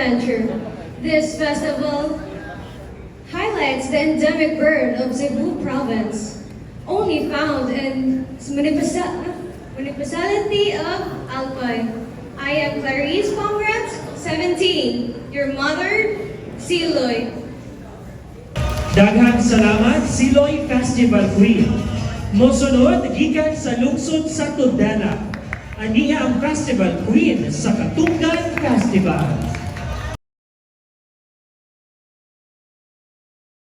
adventure. This festival highlights the endemic bird of Cebu province, only found in municipality of Alpay. I am Clarice Congrats, 17, your mother, Siloy. Daghang salamat, Siloy Festival Queen. Mosunod, gikan sa lungsod sa Tundana. Aniya ang Festival Queen sa Katunggan Festival.